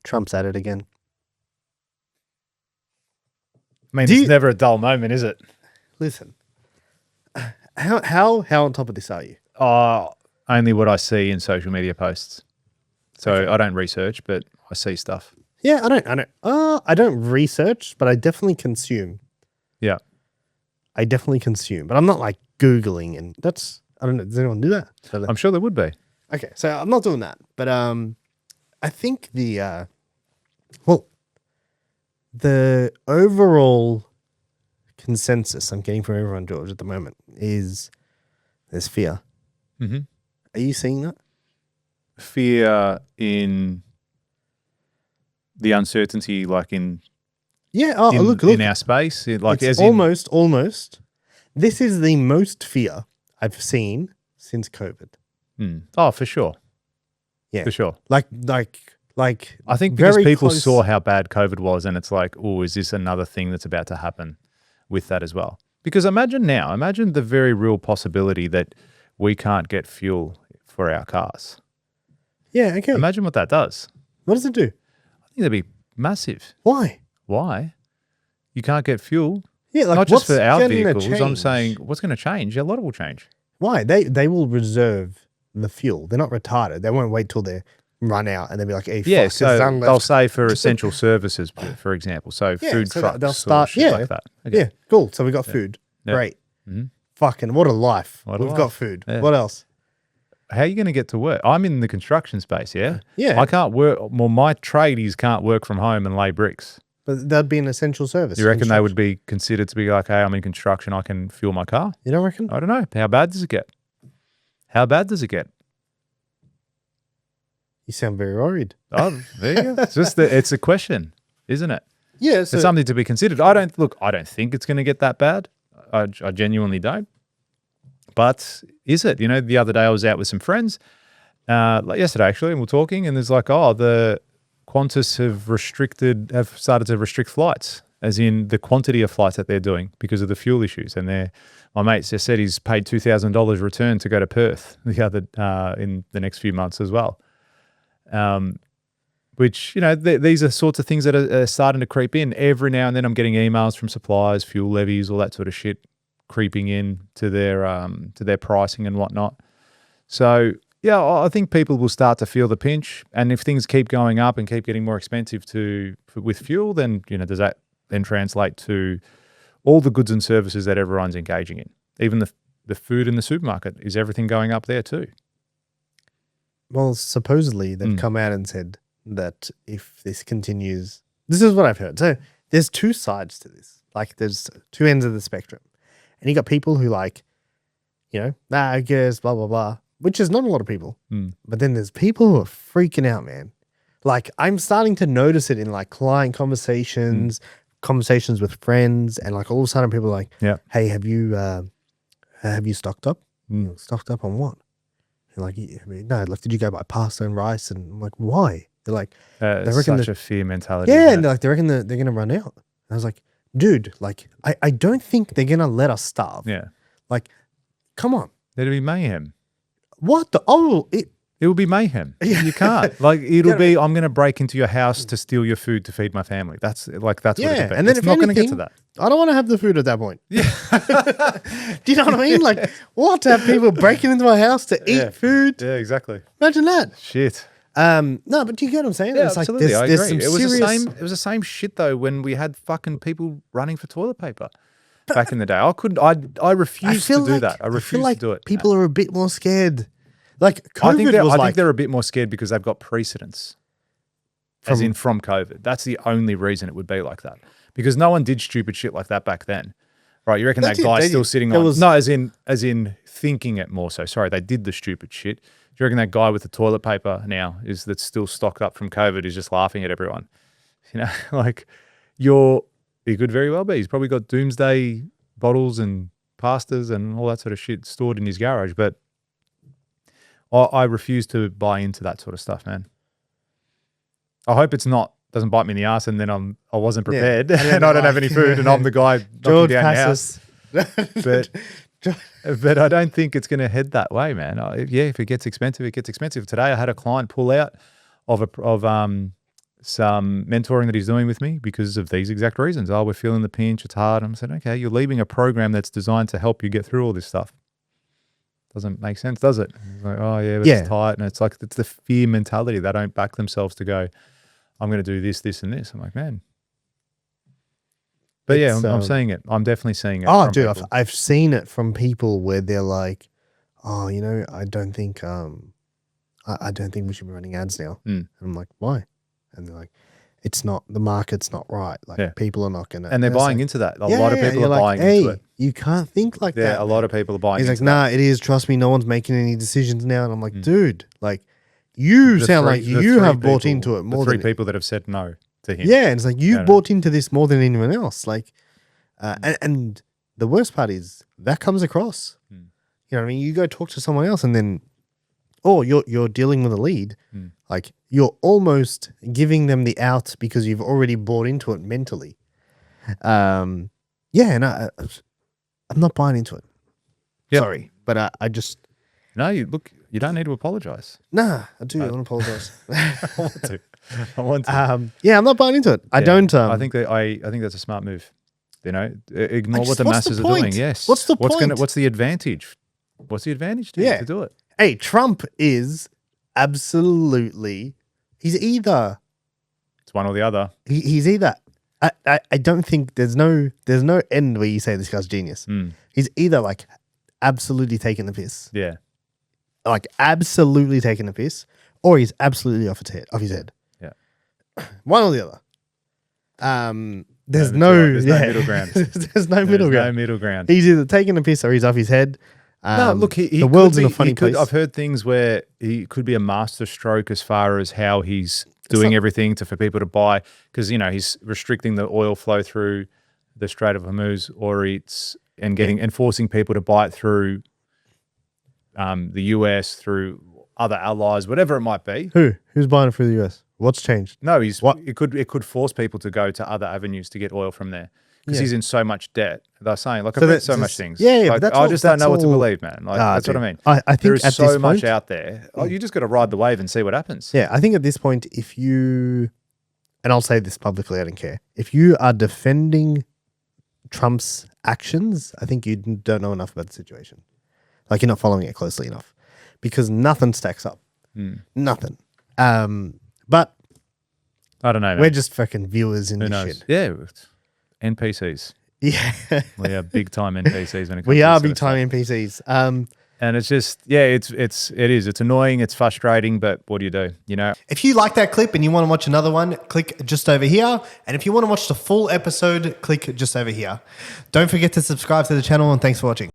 Trump's at it again. I mean, it's never a dull moment, is it? Listen, how on top of this are you? Only what I see in social media posts. So I don't research, but I see stuff. Yeah, I don't research, but I definitely consume. Yeah. I definitely consume, but I'm not like Googling, and that's, I don't know, does anyone do that? I'm sure there would be. Okay, so I'm not doing that, but I think the overall consensus I'm getting from everyone, George, at the moment is there's fear. Mm-hmm. Are you seeing that? Fear in the uncertainty, like in look in our space, like it's as almost. This is the most fear I've seen since COVID. Oh, for sure. Yeah, for sure. Like I think because people saw how bad COVID was, and it's like, oh, is this another thing that's about to happen with that as well? Because imagine the very real possibility that we can't get fuel for our cars. Yeah, okay. Imagine what that does. What does it do? I think that'd be massive. Why? You can't get fuel. Yeah, like not just for our vehicles. Change? I'm saying what's going to change? A lot will change. Why? They will reserve the fuel. They're not retarded. They won't wait till they run out and they'll be like, hey, yeah, so they'll say for essential services, for example. So food trucks, they'll start shit like that. Okay. Yeah, cool. So we got food. Great. Mm-hmm. Fucking what a life. We've got food. Yeah. What else? How are you going to get to work? I'm in the construction space, yeah? Yeah. I can't work. Well, my tradies can't work from home and lay bricks. But that'd be an essential service. You reckon they would be considered to be like, hey, I'm in construction, I can fuel my car? You don't reckon? I don't know. How bad does it get? You sound very worried. Oh, there you go. It's a question, isn't it? Yeah. It's something to be considered. I don't think it's going to get that bad. I genuinely don't. But is it? You know, the other day I was out with some friends, like yesterday actually, and we're talking, and there's like, the Qantas have started to restrict flights, as in the quantity of flights that they're doing because of the fuel issues. And my mate just said he's paid $2,000 return to go to Perth in the next few months as well. Which, you know, these are sorts of things that are starting to creep in. Every now and then I'm getting emails from suppliers, fuel levies, all that sort of shit creeping in to their pricing and whatnot. So, yeah, I think people will start to feel the pinch. And if things keep going up and keep getting more expensive with fuel, then, you know, does that then translate to all the goods and services that everyone's engaging in? Even the food in the supermarket, is everything going up there too? Well, supposedly they've come out and said that if this continues, this is what I've heard. So there's two sides to this. Like there's two ends of the spectrum. And you got people who like, you know, I guess, blah, blah, blah, which is not a lot of people. But then there's people who are freaking out, man. Like I'm starting to notice it in like client conversations, conversations with friends, and like all of a sudden people are like, hey, have you stocked up? Stocked up on what? And like, no, like, did you go buy pasta and rice? And I'm like, why? They're like, they reckon such a fear mentality. Yeah, and like they reckon they're going to run out. And I was like, dude, like, I don't think they're going to let us starve. Yeah. Like, come on. It'll be mayhem. What the? It will be mayhem. You can't. Like, it'll be, I'm going to break into your house to steal your food to feed my family. That's what it'll be. And then it's not going to get to that. I don't want to have the food at that point. Yeah. Do you know what I mean? Like, what, to have people breaking into my house to eat food? Yeah, exactly. Imagine that. Shit. No, but do you get what I'm saying? Yeah, it's absolutely. Like, I there's agree. some It was the same shit though when we had fucking people running for toilet paper back in the day. I refused to do that. I refused to do it. People are a bit more scared. Like COVID I think they're a bit more scared because they've got precedence, as in from COVID. That's the only reason it would be like that. Because no one did stupid shit like that back then, right? You reckon that guy's still sitting on? No, as in thinking it more so. Sorry, they did the stupid shit. Do you reckon that guy with the toilet paper now that's still stocked up from COVID is just laughing at everyone? You know, like he could very well be. He's probably got doomsday bottles and pastas and all that sort of shit stored in his garage, but I refuse to buy into that sort of stuff, man. I hope doesn't bite me in the ass and then I wasn't prepared and I don't have any food and I'm the guy knocking down your house. But I don't think it's going to head that way, man. If it gets expensive, it gets expensive. Today I had a client pull out of some mentoring that he's doing with me because of these exact reasons. Oh, we're feeling the pinch, it's hard. I'm saying, okay, you're leaving a program that's designed to help you get through all this stuff. Doesn't make sense, does it? It's like, oh yeah, but it's tight. And it's like, it's the fear mentality. They don't back themselves to go, I'm going to do this, this, and this. I'm like, man. But yeah, I'm seeing it. I'm definitely seeing it. Oh, dude, I've seen it from people where they're like, oh, you know, I don't think we should be running ads now. And I'm like, why? And they're like, it's not, the market's not right. Like people are not going to. And they're buying into that. A lot of people are buying into it. You can't think like that. Yeah, a lot of people are buying into that. He's like, nah, it is. Trust me, no one's making any decisions now. And I'm like, dude, like you sound like you have bought into it more than 3 people that have said no to him. Yeah, and it's like you've bought into this more than anyone else. Like, and the worst part is that comes across. You know what I mean? You go talk to someone else and then, you're dealing with a lead. Like you're almost giving them the out because you've already bought into it mentally. And I'm not buying into it. Yep. Sorry, but I just no. You don't need to apologize. Nah, I do. I want to apologize. I want to. I'm not buying into it. I don't. I think that's a smart move. You know, ignore what the masses are doing. Yes. What's the point? What's the advantage? What's the advantage to do it? Hey, Trump is absolutely. He's either. It's one or the other. He's either. I don't think there's no end where you say this guy's genius. He's either like absolutely taking the piss. Yeah. Like absolutely taking the piss, or he's absolutely off his head. Yeah. One or the other. There's no middle ground. There's no middle ground. No middle ground. He's either taking the piss or he's off his head. No, look, the world's in a funny place. I've heard things where he could be a masterstroke as far as how he's doing everything for people to buy, because he's restricting the oil flow through the Strait of Hormuz, and forcing people to buy it through the US, through other allies, whatever it might be. Who's buying it through the US? What's changed? No, it could force people to go to other avenues to get oil from there. Because he's in so much debt. They're saying, like, I've read so much things. Yeah, like, I just don't know what to believe, man. Like, that's what I mean. I think there is so much out there. You just got to ride the wave and see what happens. Yeah, I think at this point, if you, and I'll say this publicly, I don't care. If you are defending Trump's actions, I think you don't know enough about the situation. Like, you're not following it closely enough. Because nothing stacks up. Nothing. But I don't know, man. We're just fucking viewers in this shit. Yeah. NPCs. Yeah. We are big time NPCs when it comes we to are big time NPCs. And it's just, it's annoying, it's frustrating, but what do? If you like that clip and you want to watch another one, click just over here. And if you want to watch the full episode, click just over here. Don't forget to subscribe to the channel, and thanks for watching.